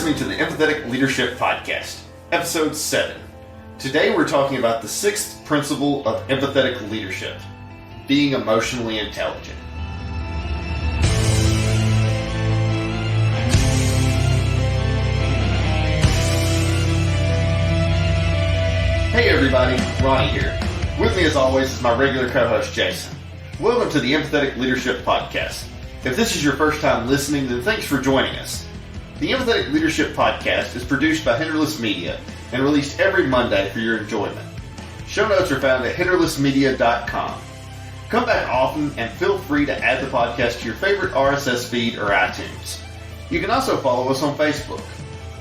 listening to the Empathetic Leadership Podcast, Episode 7. Today we're talking about the sixth principle of empathetic leadership, being emotionally intelligent. Hey everybody, Ronnie here. With me as always is my regular co-host Jason. Welcome to the Empathetic Leadership Podcast. If this is your first time listening, then thanks for joining us. The Empathetic Leadership Podcast is produced by Hinderless Media and released every Monday for your enjoyment. Show notes are found at hinderlessmedia.com. Come back often and feel free to add the podcast to your favorite RSS feed or iTunes. You can also follow us on Facebook.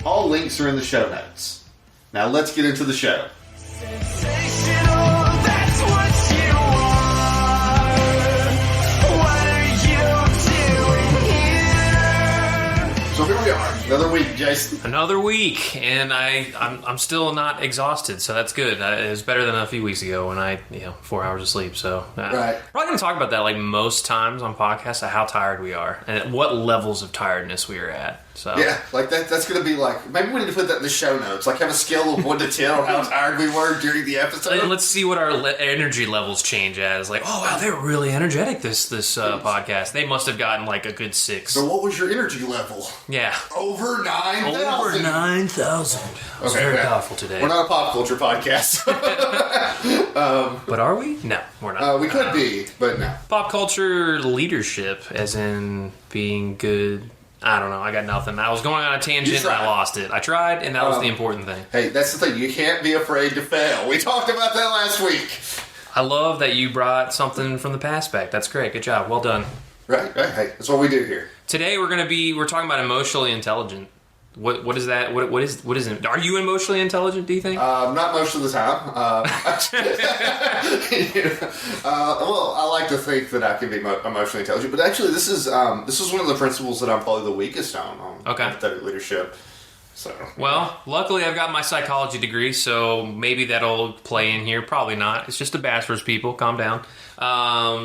All links are in the show notes. Now let's get into the show. Sensational, that's what you are. What are you doing here? So here we are, another week, Jason. Another week, and I'm still not exhausted, so that's good. It was better than a few weeks ago when I 4 hours of sleep. So Right. We're not going to talk about that like most times on podcasts, how tired we are and at what levels of tiredness we are at. So Yeah, like that's going to be like, maybe we need to put that in the show notes, like have a scale of 1 to 10 on how tired we were during the episode. And let's see what our energy levels change as. Like, oh wow, they're really energetic this podcast. They must have gotten like a good 6. So what was your energy level? Yeah, Over 9,000. over 9,000. It was very powerful today. We're not a pop culture podcast. But are we? No, we're not. We could be, but no. Pop culture leadership, as in being good. I don't know. I got nothing. I was going on a tangent and I lost it. I tried, and that was the important thing. Hey, that's the thing. You can't be afraid to fail. We talked about that last week. I love that you brought something from the past back. That's great. Good job. Well done. Right. Hey, that's what we do here. Today we're talking about emotionally intelligent. What is that? What is it? Are you emotionally intelligent, do you think? Not most of the time. Well, I like to think that I can be emotionally intelligent, but actually, this is one of the principles that I'm probably the weakest on empathetic leadership. So, well, luckily I've got my psychology degree, so maybe that'll play in here. Probably not. It's just a bachelor's, people. Calm down.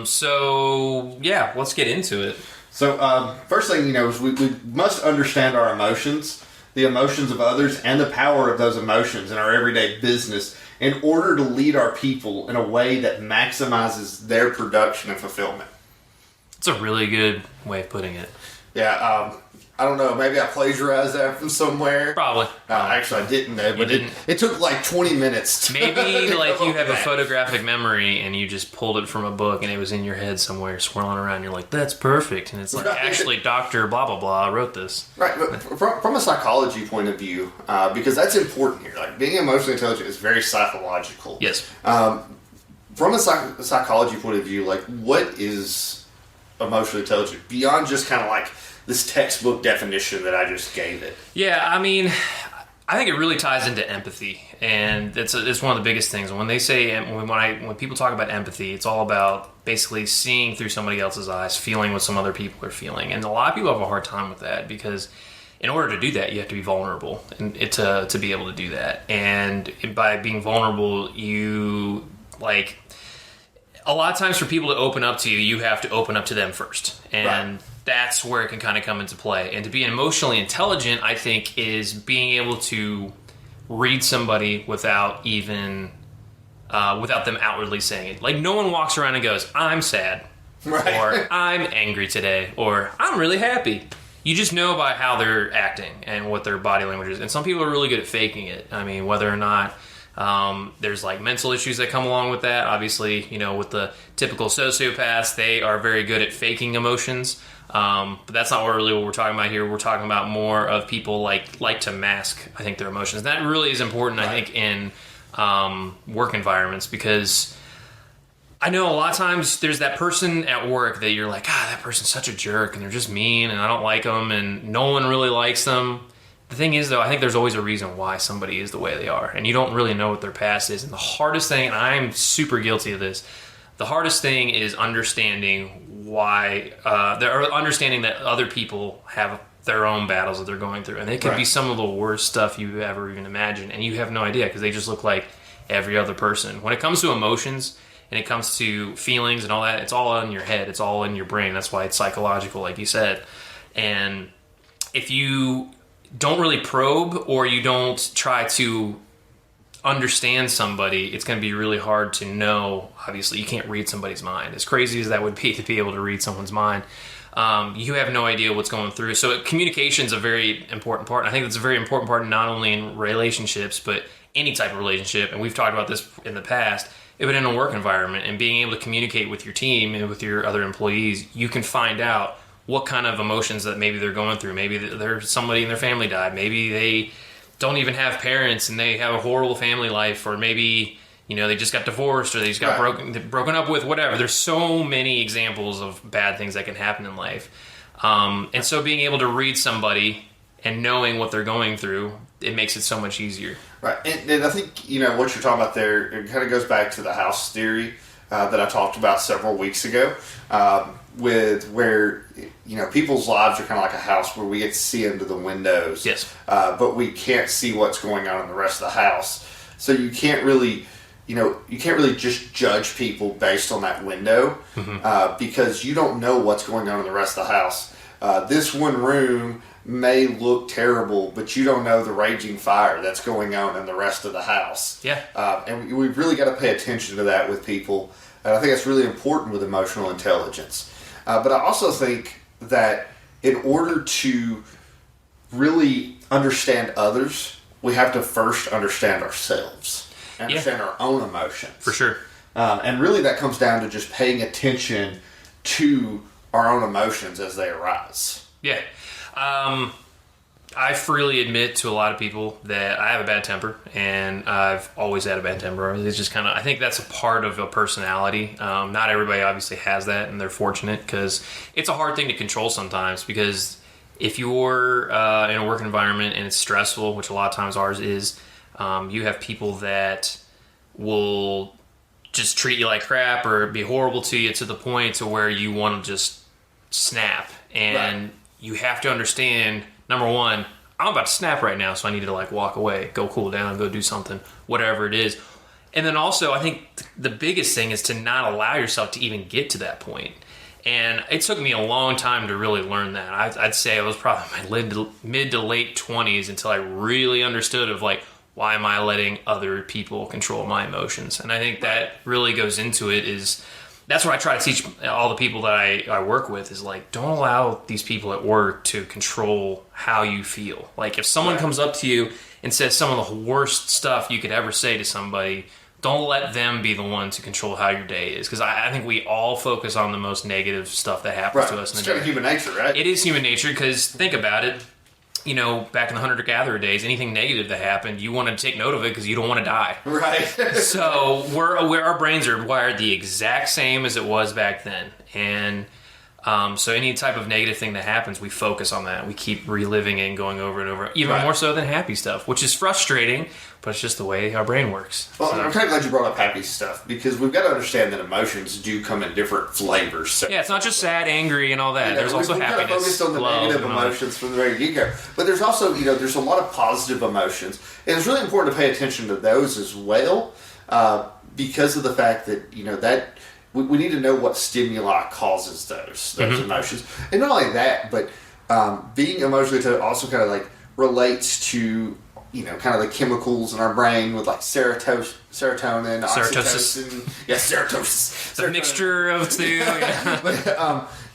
So yeah, let's get into it. So, first thing, is we must understand our emotions, the emotions of others, and the power of those emotions in our everyday business in order to lead our people in a way that maximizes their production and fulfillment. It's a really good way of putting it. Yeah, I don't know, maybe I plagiarized that from somewhere. Probably. Actually, I didn't, but it took like 20 minutes. Maybe like you have a photographic memory and you just pulled it from a book and it was in your head somewhere swirling around. You're like, that's perfect. And it's like, actually, Dr. blah, blah, blah wrote this. Right, but from a psychology point of view, because that's important here. Like, being emotionally intelligent is very psychological. Yes. From a psychology point of view, like, what is emotionally intelligent? Beyond just kind of like this textbook definition that I just gave it. Yeah, I mean, I think it really ties into empathy, and it's one of the biggest things. When they say when people talk about empathy, it's all about basically seeing through somebody else's eyes, feeling what some other people are feeling, and a lot of people have a hard time with that because in order to do that, you have to be vulnerable and to be able to do that. And by being vulnerable, you like a lot of times for people to open up to you, you have to open up to them first, and right. That's where it can kind of come into play. And to be emotionally intelligent, I think, is being able to read somebody without them outwardly saying it. Like, no one walks around and goes, I'm sad, right. Or I'm angry today, or I'm really happy. You just know by how they're acting and what their body language is. And some people are really good at faking it. I mean, whether or not there's like mental issues that come along with that. Obviously, with the typical sociopaths, they are very good at faking emotions. But that's not really what we're talking about here. We're talking about more of people like to mask, I think, their emotions. That really is important, right. I think, in work environments, because I know a lot of times there's that person at work that you're like, that person's such a jerk and they're just mean and I don't like them and no one really likes them. The thing is, though, I think there's always a reason why somebody is the way they are, and you don't really know what their past is. And the hardest thing, and I'm super guilty of this, the hardest thing is understanding why, understanding that other people have their own battles that they're going through, and it could be some of the worst stuff you've ever even imagined, and you have no idea because they just look like every other person. When it comes to emotions and it comes to feelings and all that, it's all in your head, it's all in your brain. That's why it's psychological, like you said. And if you don't really probe or you don't try to understand somebody, it's going to be really hard to know. Obviously, you can't read somebody's mind. As crazy as that would be to be able to read someone's mind, you have no idea what's going through. So communication is a very important part. I think it's a very important part not only in relationships, but any type of relationship. And we've talked about this in the past. But in a work environment and being able to communicate with your team and with your other employees, you can find out what kind of emotions that maybe they're going through. Maybe there's somebody in their family died. Maybe they don't even have parents and they have a horrible family life, or maybe, they just got divorced or they just got broken up with, whatever. There's so many examples of bad things that can happen in life. And so being able to read somebody and knowing what they're going through, it makes it so much easier. Right. And I think, what you're talking about there, it kind of goes back to the house theory that I talked about several weeks ago, with where, people's lives are kind of like a house where we get to see into the windows. Yes. But we can't see what's going on in the rest of the house. So you can't really, just judge people based on that window, because you don't know what's going on in the rest of the house. This one room may look terrible, but you don't know the raging fire that's going on in the rest of the house. Yeah. And we've really got to pay attention to that with people. And I think that's really important with emotional intelligence. But I also think that in order to really understand others, we have to first understand ourselves, understand our own emotions. For sure. And really that comes down to just paying attention to our own emotions as they arise. Yeah. I freely admit to a lot of people that I have a bad temper, and I've always had a bad temper. It's just I think that's a part of a personality. Not everybody obviously has that, and they're fortunate, because it's a hard thing to control sometimes, because if you're in a work environment and it's stressful, which a lot of times ours is, you have people that will just treat you like crap or be horrible to you to the point to where you want to just snap. And you have to understand, number one, I'm about to snap right now, so I need to walk away, go cool down, go do something, whatever it is. And then also, I think the biggest thing is to not allow yourself to even get to that point. And it took me a long time to really learn that. I'd say I was probably my mid to late 20s until I really understood of why am I letting other people control my emotions? And I think that really goes into it is, that's what I try to teach all the people that I work with is don't allow these people at work to control how you feel. If someone comes up to you and says some of the worst stuff you could ever say to somebody, don't let them be the one to control how your day is. Because I think we all focus on the most negative stuff that happens to us. It's kind of human nature, right? It is human nature, because think about it. Back in the hunter-gatherer days, anything negative that happened, you want to take note of it because you don't want to die. Right. So our brains are wired the exact same as it was back then. And so any type of negative thing that happens, we focus on that. We keep reliving it and going over and over, even more so than happy stuff, which is frustrating, but it's just the way our brain works. Well, I'm kind of glad you brought up happy stuff, because we've got to understand that emotions do come in different flavors. So it's not just sad, angry, and all that. There's also happiness. We've focused on the negative emotions from the very get-go. But there's also, there's a lot of positive emotions. And it's really important to pay attention to those as well, because of the fact that, that we need to know what stimuli causes those emotions. And not only that, but being emotionally intelligent also kind of relates to, kind of the chemicals in our brain with serotonin, oxytocin. Yeah, serotonin. It's a mixture of two. But,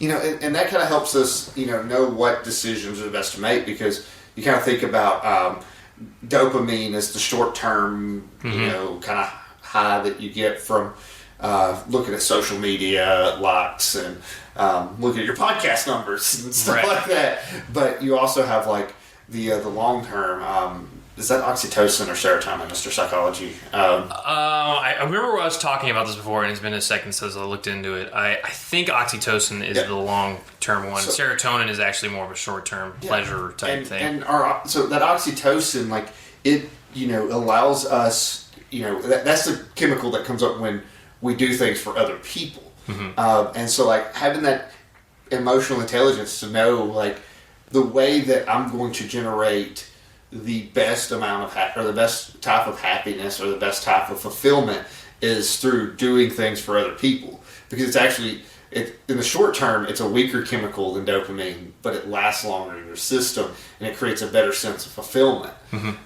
and that kind of helps us, know what decisions are the best to make, because you kind of think about dopamine as the short-term, kind of high that you get from looking at social media likes and looking at your podcast numbers and stuff like that. But you also have the long-term. Is that oxytocin or serotonin, Mr. Psychology? I remember I was talking about this before, and it's been a second since I looked into it. I think oxytocin is the long-term one. So, serotonin is actually more of a short-term pleasure type thing. And so that oxytocin, it allows us, that's the chemical that comes up when we do things for other people. And so having that emotional intelligence to know the way that I'm going to generate the best amount of or the best type of happiness or the best type of fulfillment is through doing things for other people, because it's actually in the short term, it's a weaker chemical than dopamine, but it lasts longer in your system, and it creates a better sense of fulfillment.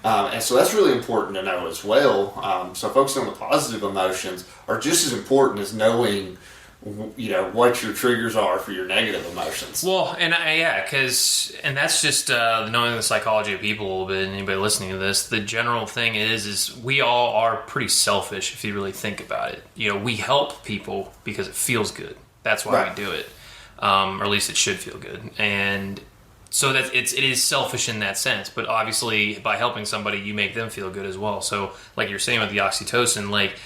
And so that's really important to know as well. So focusing on the positive emotions are just as important as knowing, what your triggers are for your negative emotions. Well, and that's just knowing the psychology of people a little bit. And anybody listening to this, the general thing is we all are pretty selfish if you really think about it. We help people because it feels good. That's why we do it, or at least it should feel good. And so that it is selfish in that sense. But obviously, by helping somebody, you make them feel good as well. So, like you're saying with the oxytocin, like,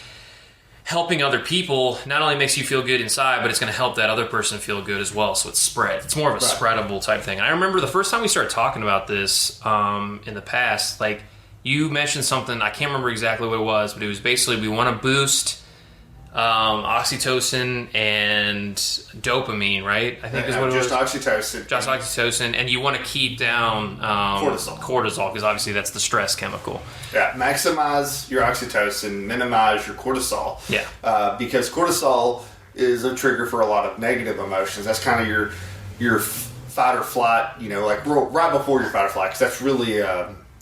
helping other people not only makes you feel good inside, but it's going to help that other person feel good as well. So it's spread. It's more of a spreadable type thing. And I remember the first time we started talking about this in the past, like, you mentioned something, I can't remember exactly what it was, but it was basically we want to boost oxytocin and dopamine, right? I think is what it was. Just oxytocin. Just oxytocin, and you want to keep down cortisol, because obviously that's the stress chemical. Yeah, maximize your oxytocin, minimize your cortisol. Yeah. Because cortisol is a trigger for a lot of negative emotions. That's kind of your fight or flight, like right before your fight or flight, because that's really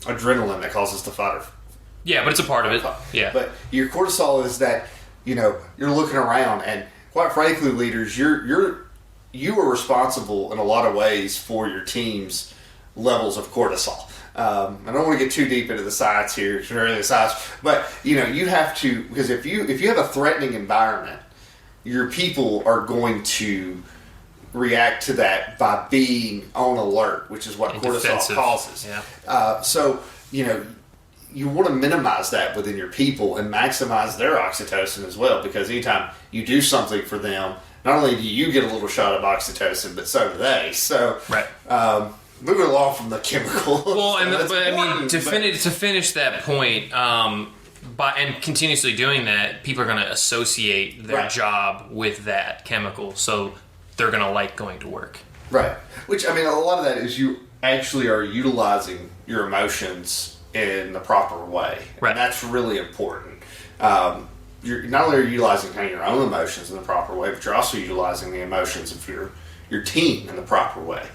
adrenaline that causes the fight or flight. Yeah, but it's a part of it. Yeah. But your cortisol is that, you're looking around, and quite frankly, leaders, you are responsible in a lot of ways for your team's levels of cortisol. I don't want to get too deep into the science here, but you have to, because if you have a threatening environment, your people are going to react to that by being on alert, which is what cortisol defensive causes. Yeah. So you want to minimize that within your people and maximize their oxytocin as well, because anytime you do something for them, not only do you get a little shot of oxytocin, but so do they. So, moving along from the chemical. Well, to finish that point, and continuously doing that, people are going to associate their job with that chemical, so they're going to like going to work. Right. Which, a lot of that is you actually are utilizing your emotions in the proper way. Right. And that's really important. You're not only are you utilizing kind of your own emotions in the proper way, but you're also utilizing the emotions of your team in the proper way.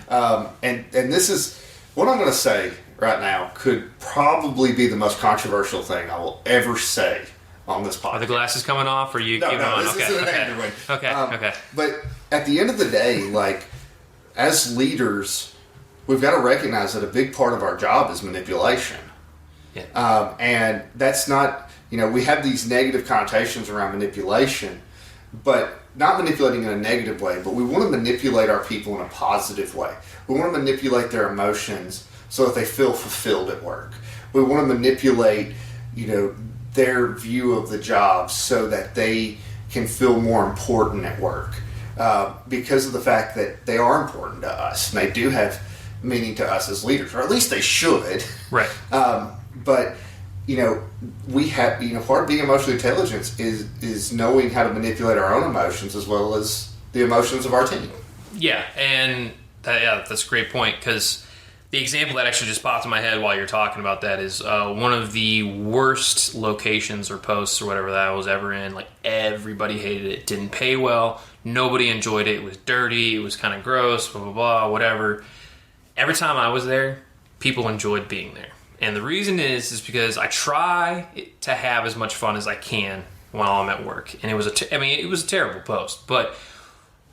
And this is what I'm going to say right now could probably be the most controversial thing I will ever say on this podcast. Are the glasses coming off, or you keep on? This isn't an angry one. Okay. But at the end of the day, like, as leaders, we've got to recognize that a big part of our job is manipulation. Yeah. And that's not, we have these negative connotations around manipulation, but not manipulating in a negative way, but we want to manipulate our people in a positive way. We want to manipulate their emotions so that they feel fulfilled at work. We want to manipulate, their view of the job so that they can feel more important at work. Because of the fact that they are important to us, and they do have meaning to us as leaders, or at least they should. Right. But we have, part of being emotionally intelligent is knowing how to manipulate our own emotions as well as the emotions of our team. Yeah, and that's a great point, because the example that actually just popped in my head while you're talking about that is one of the worst locations or posts or whatever that I was ever in. Like, everybody hated it. It didn't pay well. Nobody enjoyed it. It was dirty. It was kind of gross, blah, blah, blah, whatever. Every time I was there, people enjoyed being there. And the reason is because I try to have as much fun as I can while I'm at work. And it was a terrible post, but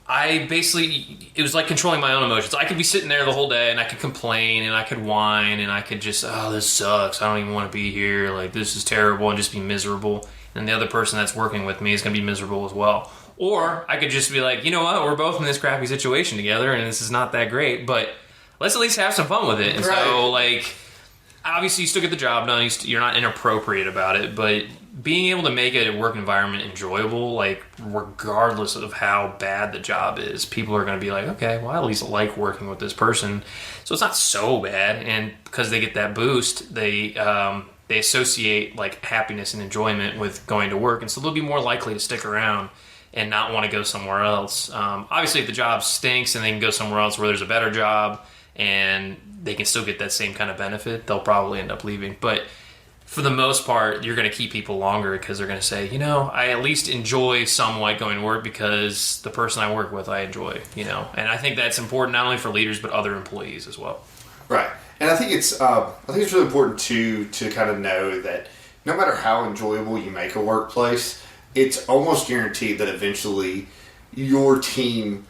it was like controlling my own emotions. I could be sitting there the whole day and I could complain and I could whine and I could just, this sucks. I don't even want to be here. Like, this is terrible, and just be miserable. And the other person that's working with me is going to be miserable as well. Or I could just be like, you know what? We're both in this crappy situation together and this is not that great, but let's at least have some fun with it. And so, like, obviously you still get the job done. You're not inappropriate about it, but being able to make a work environment enjoyable, like, regardless of how bad the job is, people are going to be like, okay, well, I at least like working with this person. So it's not so bad. And because they get that boost, they associate, like, happiness and enjoyment with going to work. And so they'll be more likely to stick around and not want to go somewhere else. Obviously, if the job stinks and they can go somewhere else where there's a better job and they can still get that same kind of benefit, they'll probably end up leaving. But for the most part, you're going to keep people longer because they're going to say, I at least enjoy somewhat going to work because the person I work with, I enjoy, And I think that's important not only for leaders, but other employees as well. Right. And I think it's really important to kind of know that no matter how enjoyable you make a workplace, it's almost guaranteed that eventually your team,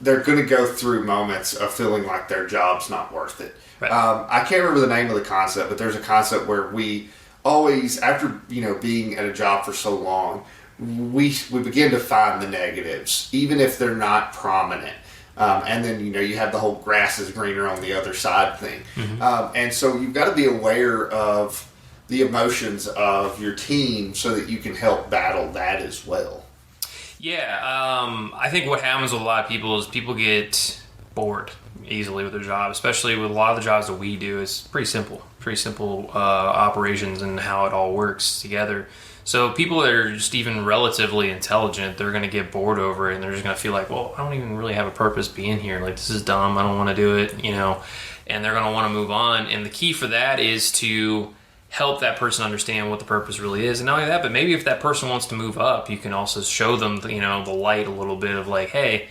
they're going to go through moments of feeling like their job's not worth it. Right. I can't remember the name of the concept, but there's a concept where we always, after being at a job for so long, we begin to find the negatives, even if they're not prominent. And then you have the whole grass is greener on the other side thing. Mm-hmm. And so you've got to be aware of the emotions of your team so that you can help battle that as well. Yeah, I think what happens with a lot of people is people get bored easily with their job, especially with a lot of the jobs that we do. It's pretty simple operations and how it all works together. So people that are just even relatively intelligent, they're going to get bored over it, and they're just going to feel like, well, I don't even really have a purpose being here. Like, this is dumb. I don't want to do it, and they're going to want to move on. And the key for that is to help that person understand what the purpose really is. And not only that, but maybe if that person wants to move up, you can also show them, the light a little bit of like, hey,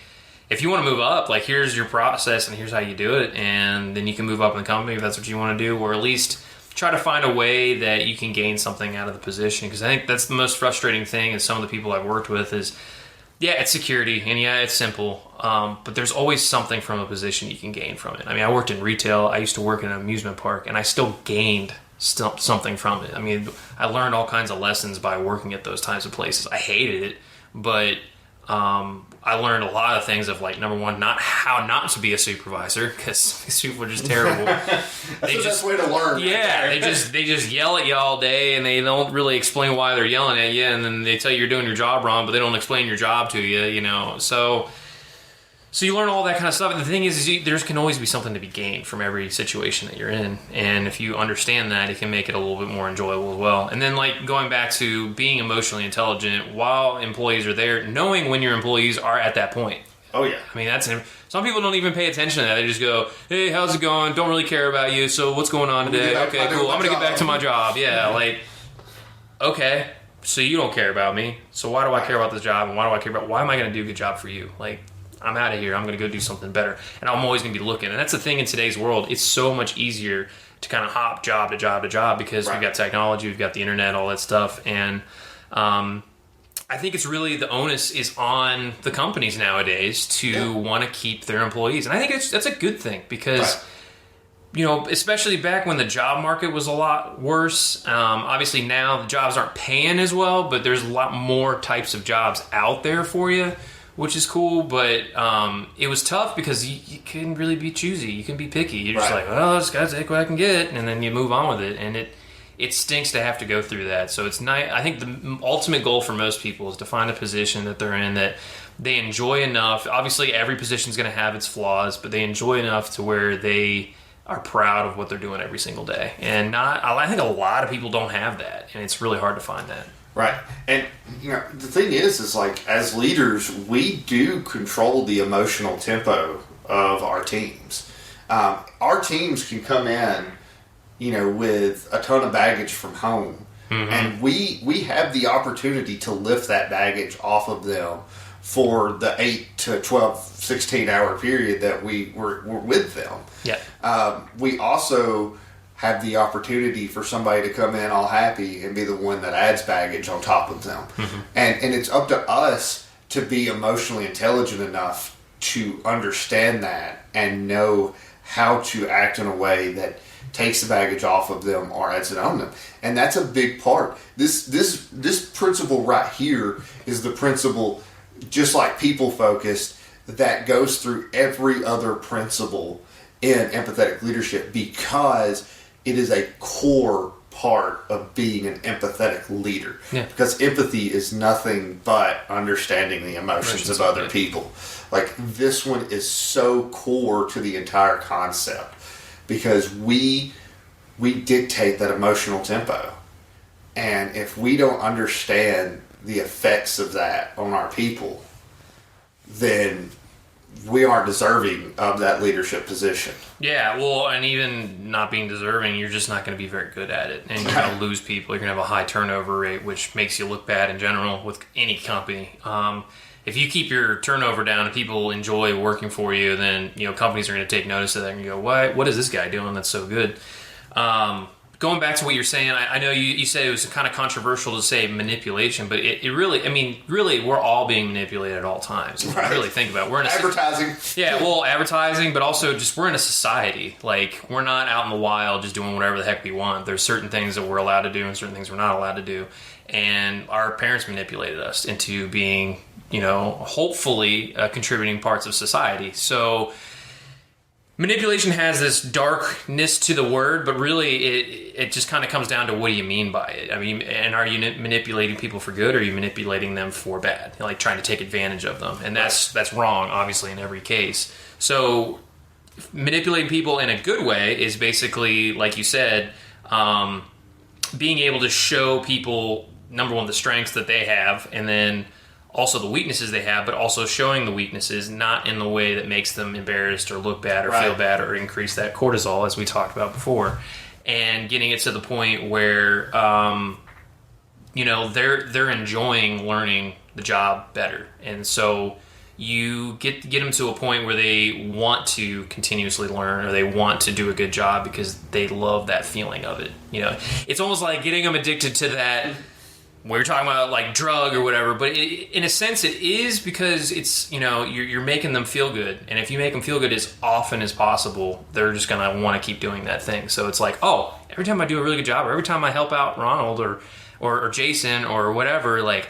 if you want to move up, like, here's your process and here's how you do it. And then you can move up in the company if that's what you want to do, or at least try to find a way that you can gain something out of the position. Because I think that's the most frustrating thing is some of the people I've worked with is, yeah, it's security and yeah, it's simple. But there's always something from a position you can gain from it. I mean, I worked in retail. I used to work in an amusement park and I still gained something from it. I mean, I learned all kinds of lessons by working at those types of places. I hated it, but I learned a lot of things of, like, number one, how not to be a supervisor, because these people are just terrible. That's the best way to learn. Yeah, they just yell at you all day, and they don't really explain why they're yelling at you, and then they tell you you're doing your job wrong, but they don't explain your job to you, So you learn all that kind of stuff. And the thing is there can always be something to be gained from every situation that you're in. And if you understand that, it can make it a little bit more enjoyable as well. And then, like, going back to being emotionally intelligent while employees are there, knowing when your employees are at that point. Oh, yeah. I mean, some people don't even pay attention to that. They just go, hey, how's it going? Don't really care about you. So what's going on today? Okay, cool. I'm going to get back to my job. Yeah, like, okay. So you don't care about me. So why do I care about this job? And why am I going to do a good job for you? Like, I'm out of here. I'm going to go do something better. And I'm always going to be looking. And that's the thing in today's world. It's so much easier to kind of hop job to job to job because we've got technology, we've got the internet, all that stuff. And I think it's really the onus is on the companies nowadays to want to keep their employees. And I think that's a good thing because, especially back when the job market was a lot worse. Obviously now the jobs aren't paying as well, but there's a lot more types of jobs out there for you, which is cool, but it was tough because you couldn't really be choosy. You can be picky. You're just like, well, I just got to take what I can get, and then you move on with it. And it stinks to have to go through that. So it's nice. I think the ultimate goal for most people is to find a position that they're in that they enjoy enough. Obviously, every position is going to have its flaws, but they enjoy enough to where they are proud of what they're doing every single day. And I think a lot of people don't have that, and it's really hard to find that. Right. And, the thing is like, as leaders, we do control the emotional tempo of our teams. Our teams can come in, with a ton of baggage from home. Mm-hmm. And we have the opportunity to lift that baggage off of them for the 8 to 12, 16-hour period that we're with them. Yeah. We also have the opportunity for somebody to come in all happy and be the one that adds baggage on top of them. Mm-hmm. And it's up to us to be emotionally intelligent enough to understand that and know how to act in a way that takes the baggage off of them or adds it on them. And that's a big part. This principle right here is the principle, just like people focused, that goes through every other principle in empathetic leadership because it is a core part of being an empathetic leader. Yeah. Because empathy is nothing but understanding the emotions of other people. Like, this one is so core to the entire concept because we dictate that emotional tempo. And if we don't understand the effects of that on our people, then we aren't deserving of that leadership position. Yeah, well, and even not being deserving, you're just not going to be very good at it. And you're going to lose people. You're going to have a high turnover rate, which makes you look bad in general with any company. If you keep your turnover down and people enjoy working for you, then companies are going to take notice of that and go, what is this guy doing that's so good? Going back to what you're saying, I know you said it was kind of controversial to say manipulation, but it really, really, we're all being manipulated at all times. If you really think about it. We're in advertising. Advertising, but also just we're in a society. Like, we're not out in the wild just doing whatever the heck we want. There's certain things that we're allowed to do and certain things we're not allowed to do. And our parents manipulated us into being, hopefully contributing parts of society. So manipulation has this darkness to the word, but really it just kind of comes down to what do you mean by it? I mean, and are you manipulating people for good, or are you manipulating them for bad? Like trying to take advantage of them. And that's wrong, obviously, in every case. So manipulating people in a good way is basically, like you said, being able to show people, number one, the strengths that they have, and then also the weaknesses they have, but also showing the weaknesses, not in the way that makes them embarrassed or look bad or feel bad or increase that cortisol, as we talked about before, and getting it to the point where they're enjoying learning the job better. And so you get them to a point where they want to continuously learn, or they want to do a good job because they love that feeling of it. It's almost like getting them addicted to that. We're talking about like drug or whatever, but in a sense it is, because it's, you're making them feel good. And if you make them feel good as often as possible, they're just going to want to keep doing that thing. So it's like, oh, every time I do a really good job, or every time I help out Ronald or Jason or whatever, like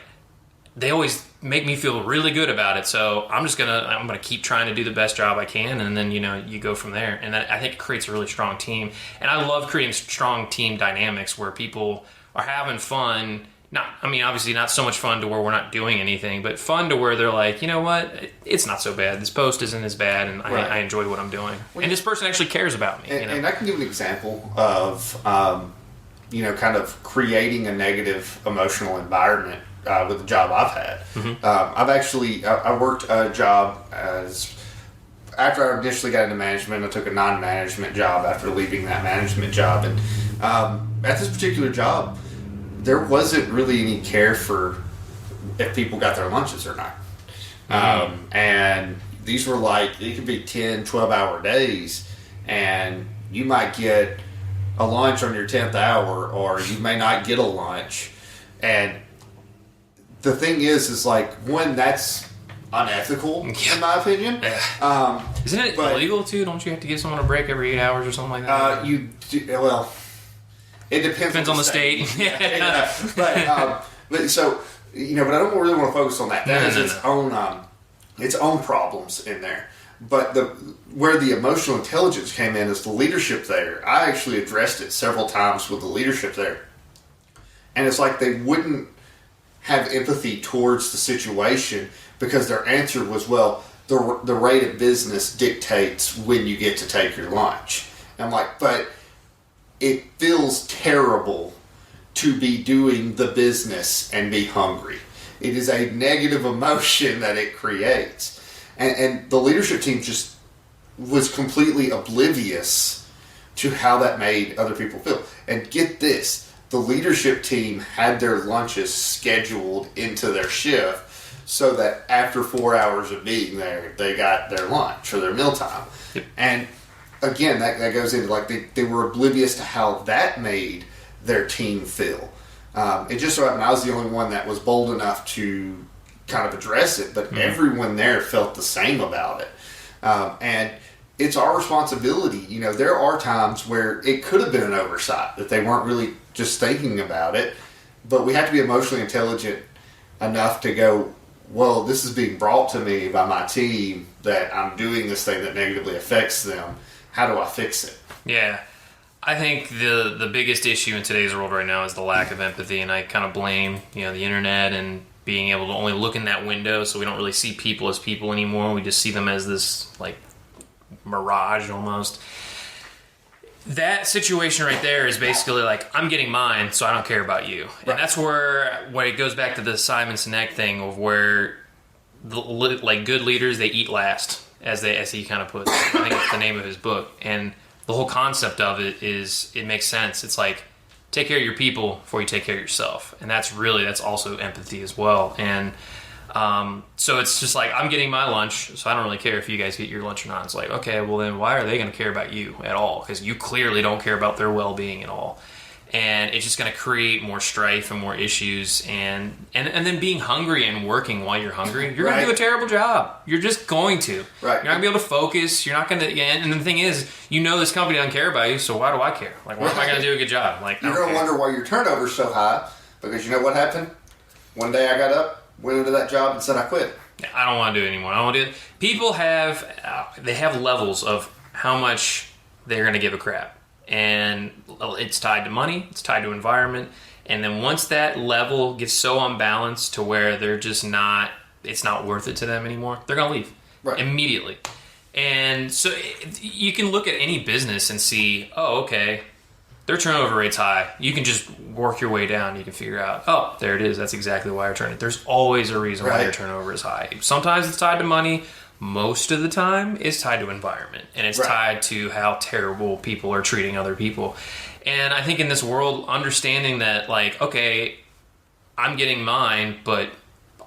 they always make me feel really good about it. So I'm going to keep trying to do the best job I can. And then, you go from there. And I think it creates a really strong team. And I love creating strong team dynamics where people are having fun. Obviously not so much fun to where we're not doing anything, but fun to where they're like, you know what, it's not so bad. This post isn't as bad, and I enjoy what I'm doing. And this person actually cares about me. And I can give an example of, kind of creating a negative emotional environment with the job I've had. Mm-hmm. I worked a job after I initially got into management. I took a non-management job after leaving that management job. And at this particular job, there wasn't really any care for if people got their lunches or not. And these were it could be 10, 12-hour days, and you might get a lunch on your 10th hour, or you may not get a lunch. And the thing is one, that's unethical, in my opinion. Isn't it illegal, too? Don't you have to give someone a break every 8 hours or something like that? It depends on the state. But I don't really want to focus on that. That has its own problems in there. But where the emotional intelligence came in is the leadership there. I actually addressed it several times with the leadership there. And it's like they wouldn't have empathy towards the situation because their answer was, well, the rate of business dictates when you get to take your lunch. And I'm like, but it feels terrible to be doing the business and be hungry. It is a negative emotion that it creates. And the leadership team just was completely oblivious to how that made other people feel. And get this, the leadership team had their lunches scheduled into their shift so that after 4 hours of being there, they got their lunch or their mealtime. Yep. And again, that goes into they were oblivious to how that made their team feel. It just so happened I was the only one that was bold enough to kind of address it, but everyone there felt the same about it. And it's our responsibility. There are times where it could have been an oversight, that they weren't really just thinking about it, but we have to be emotionally intelligent enough to go, well, this is being brought to me by my team that I'm doing this thing that negatively affects them. How do I fix it? Yeah. I think the biggest issue in today's world right now is the lack of empathy, and I kind of blame, the internet and being able to only look in that window, so we don't really see people as people anymore. We just see them as this, mirage almost. That situation right there is basically I'm getting mine, so I don't care about you. Right. And that's where it goes back to the Simon Sinek thing of where good leaders, they eat last. as he kind of puts it. I think it's the name of his book. And the whole concept of it is, it makes sense. It's like, take care of your people before you take care of yourself. And that's also empathy as well. And so it's just like, I'm getting my lunch, so I don't really care if you guys get your lunch or not. It's like, okay, well then why are they going to care about you at all? Because you clearly don't care about their well-being at all. And it's just going to create more strife and more issues. And then being hungry and working while you're hungry, you're going to do a terrible job. You're just going to. Right. You're not going to be able to focus. You're not going to. And the thing is, this company doesn't care about you, so why do I care? Like, why am I going to do a good job? Like, you're going to wonder why your turnover's so high, because you know what happened? One day I got up, went into that job, and said I quit. I don't want to do it anymore. I don't want to do it. People have levels of how much they're going to give a crap. And it's tied to money, it's tied to environment, and then once that level gets so unbalanced to where they're just not, it's not worth it to them anymore, they're going to leave immediately. And so you can look at any business and see, oh, okay, their turnover rate's high. You can just work your way down. You can figure out, oh, there it is. That's exactly why you're turning. There's always a reason why your turnover is high. Sometimes it's tied to money. Most of the time, it's tied to environment, and it's tied to how terrible people are treating other people. And I think in this world, understanding that, like, okay, I'm getting mine, but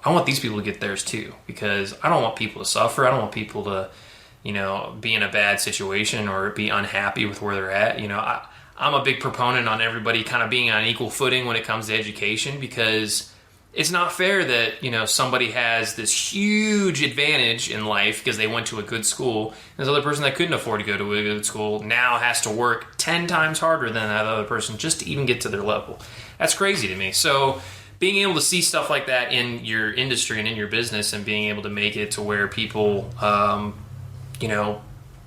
I want these people to get theirs too, because I don't want people to suffer. I don't want people to, be in a bad situation or be unhappy with where they're at. I'm a big proponent on everybody kind of being on equal footing when it comes to education, because it's not fair that, somebody has this huge advantage in life because they went to a good school. And this other person that couldn't afford to go to a good school now has to work 10 times harder than that other person just to even get to their level. That's crazy to me. So being able to see stuff like that in your industry and in your business, and being able to make it to where people,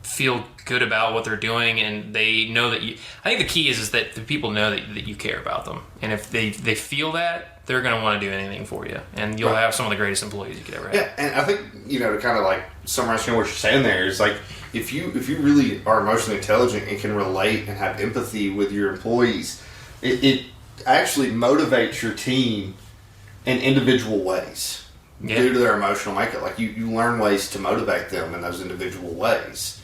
feel good about what they're doing, and they know that you. I think the key is that the people know that you care about them, and if they feel that, they're going to want to do anything for you, and you'll have some of the greatest employees you could ever have. Yeah, and I think to kind of like summarize what you're saying there is like, if you really are emotionally intelligent and can relate and have empathy with your employees, it actually motivates your team in individual ways due to their emotional makeup. Like you learn ways to motivate them in those individual ways.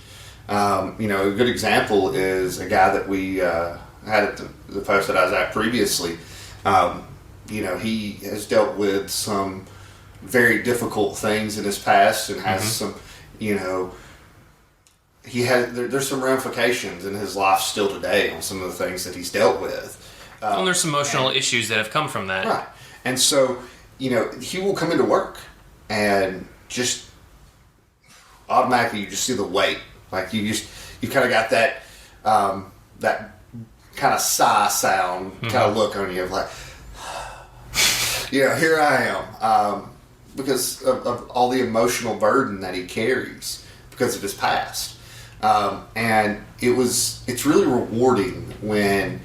A good example is a guy that we had at the post that I was at previously. He has dealt with some very difficult things in his past, and has some, there's some ramifications in his life still today on some of the things that he's dealt with. And there's some emotional issues that have come from that. Right. And so, he will come into work and just automatically you just see the weight. Like you kind of got that, that kind of sigh sound kind of look on you of like, here I am, because of all the emotional burden that he carries because of his past. And it's really rewarding when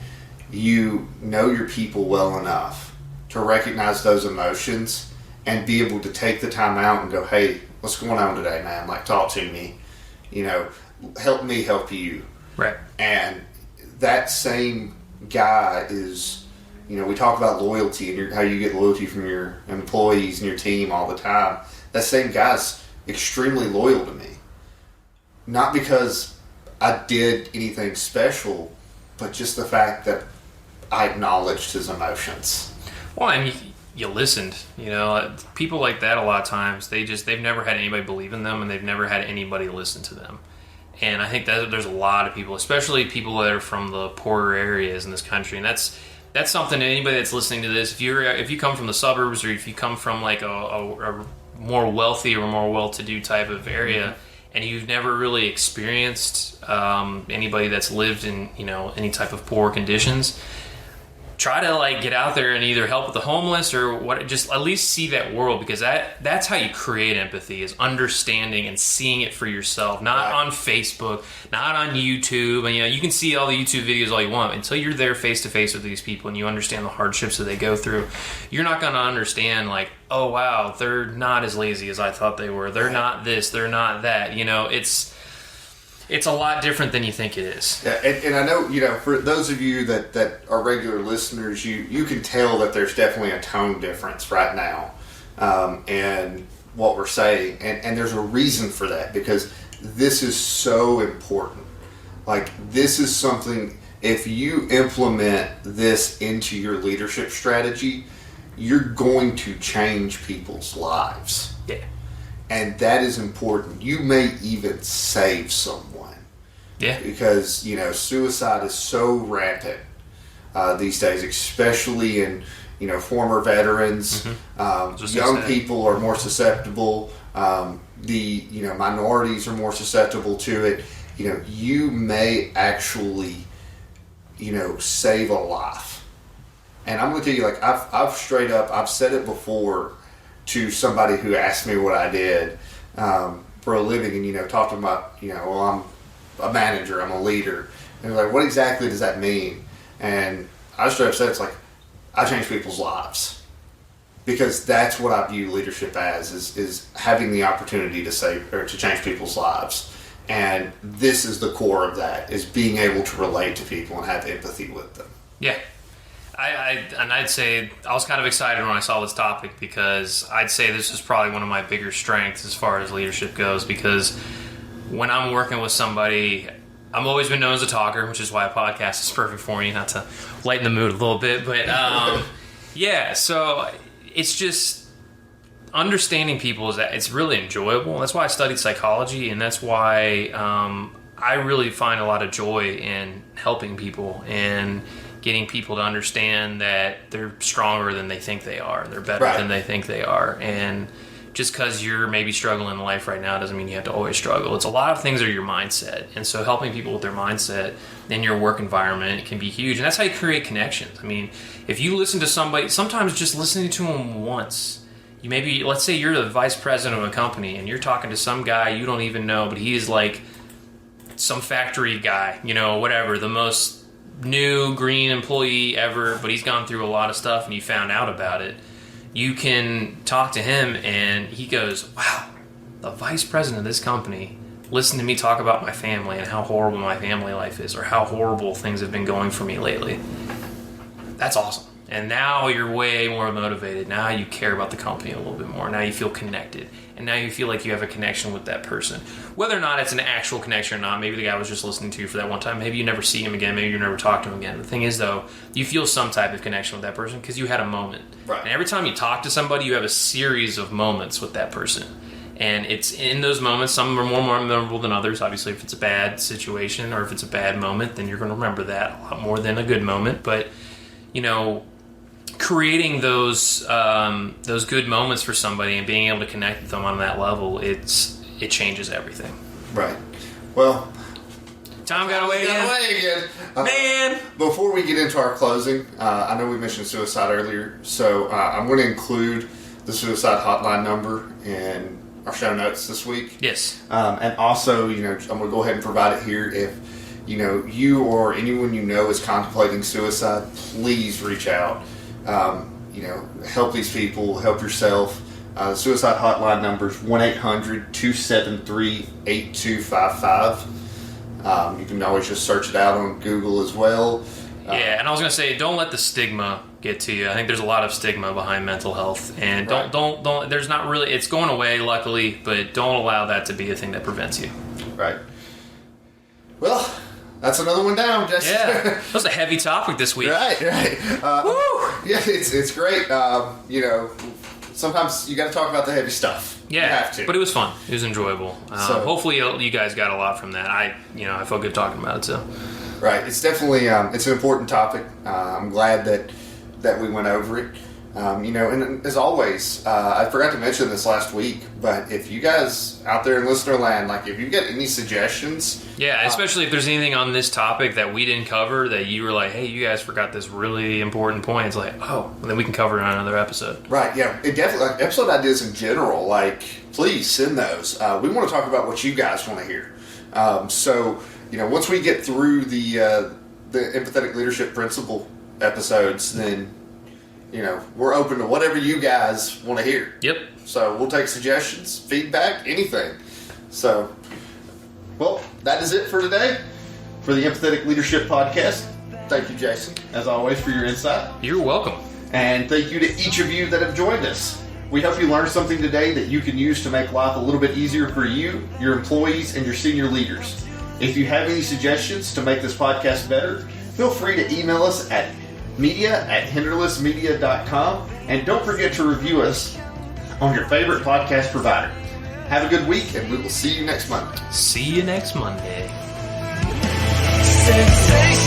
you know your people well enough to recognize those emotions and be able to take the time out and go, hey, what's going on today, man? Like, talk to me, help me help you. Right. And that same guy is, we talk about loyalty and how you get loyalty from your employees and your team all the time. That same guy's extremely loyal to me. Not because I did anything special, but just the fact that I acknowledged his emotions. Well, and you listened. People like that, a lot of times, they've never had anybody believe in them, and they've never had anybody listen to them. And I think that there's a lot of people, especially people that are from the poorer areas in this country, and that's something that anybody that's listening to this, if you come from the suburbs, or if you come from like a more wealthy or more well-to-do type of area, and you've never really experienced anybody that's lived in any type of poor conditions, try to get out there and either help with the homeless or what, just at least see that world, because that's how you create empathy, is understanding and seeing it for yourself, not on Facebook, not on YouTube. And you can see all the YouTube videos all you want, until you're there face to face with these people and you understand the hardships that they go through. You're not going to understand oh wow, they're not as lazy as I thought they were. They're not this, they're not that. It's a lot different than you think it is. Yeah, and I know, for those of you that are regular listeners, you can tell that there's definitely a tone difference right now. And what we're saying, and there's a reason for that, because this is so important. Like, this is something, if you implement this into your leadership strategy, you're going to change people's lives. Yeah. And that is important. You may even save someone. Yeah. Because, suicide is so rampant these days, especially in, former veterans. Young people are more susceptible. The minorities are more susceptible to it. You may actually, save a life. And I'm going to tell you, like, I've straight up, I've said it before to somebody who asked me what I did for a living, and, talked about, well, I'm a manager, I'm a leader. And they're like, what exactly does that mean? And I straight up said, it's like, I change people's lives. Because that's what I view leadership as, is having the opportunity to save or to change people's lives. And this is the core of that, is being able to relate to people and have empathy with them. Yeah. I'd say I was kind of excited when I saw this topic, because I'd say this is probably one of my bigger strengths as far as leadership goes, because when I'm working with somebody, I've always been known as a talker, which is why a podcast is perfect for me, not to lighten the mood a little bit, but yeah, so it's just understanding people is that it's really enjoyable. That's why I studied psychology, and that's why I really find a lot of joy in helping people and getting people to understand that they're stronger than they think they are. They're better than they think they are. And just because you're maybe struggling in life right now doesn't mean you have to always struggle. It's a lot of things are your mindset. And so helping people with their mindset in your work environment can be huge. And that's how you create connections. I mean, if you listen to somebody, sometimes just listening to them once, you maybe, let's say you're the vice president of a company and you're talking to some guy you don't even know, but he is like some factory guy, whatever, the most new green employee ever, but he's gone through a lot of stuff and you found out about it. You can talk to him and he goes, wow, the vice president of this company listened to me talk about my family and how horrible my family life is, or how horrible things have been going for me lately. That's awesome. And now you're way more motivated. Now you care about the company a little bit more. Now you feel connected. And now you feel like you have a connection with that person. Whether or not it's an actual connection or not, maybe the guy was just listening to you for that one time. Maybe you never see him again. Maybe you never talk to him again. The thing is, though, you feel some type of connection with that person because you had a moment. Right. And every time you talk to somebody, you have a series of moments with that person. And it's in those moments, some are more memorable than others. Obviously, if it's a bad situation or if it's a bad moment, then you're going to remember that a lot more than a good moment. But, creating those good moments for somebody and being able to connect with them on that level, it changes everything. Right. Well, Tom got away again. Man! Before we get into our closing, I know we mentioned suicide earlier, so I'm going to include the suicide hotline number in our show notes this week. Yes. And also, I'm going to go ahead and provide it here. If you or anyone is contemplating suicide, please reach out. Help these people, help yourself. The suicide hotline number is 1-800-273-8255. You can always just search it out on Google as well. Yeah, and I was going to say, don't let the stigma get to you. I think there's a lot of stigma behind mental health, and don't there's not really, it's going away, luckily, but don't allow that to be a thing that prevents you. Right. Well, that's another one down, Jesse. Yeah, that was a heavy topic this week. Right. Woo! Yeah, it's great. Sometimes you got to talk about the heavy stuff. Yeah, you have to. But it was fun. It was enjoyable. Hopefully, you guys got a lot from that. I felt good talking about it too. Right. It's definitely it's an important topic. I'm glad that we went over it. And as always, I forgot to mention this last week, but if you guys out there in listener land, like if you've got any suggestions. Yeah, especially if there's anything on this topic that we didn't cover that you were like, hey, you guys forgot this really important point. It's like, oh, and then we can cover it on another episode. Right, yeah. It definitely, like, episode ideas in general, like, please send those. We want to talk about what you guys want to hear. So, once we get through the empathetic leadership principle episodes, then we're open to whatever you guys want to hear. Yep. So we'll take suggestions, feedback, anything. So, well, that is it for today for the Empathetic Leadership Podcast. Thank you, Jason, as always, for your insight. You're welcome. And thank you to each of you that have joined us. We hope you learned something today that you can use to make life a little bit easier for you, your employees, and your senior leaders. If you have any suggestions to make this podcast better, feel free to email us at media@hinderlessmedia.com, and don't forget to review us on your favorite podcast provider. Have a good week, and we will see you next Monday. See you next Monday. Sensation.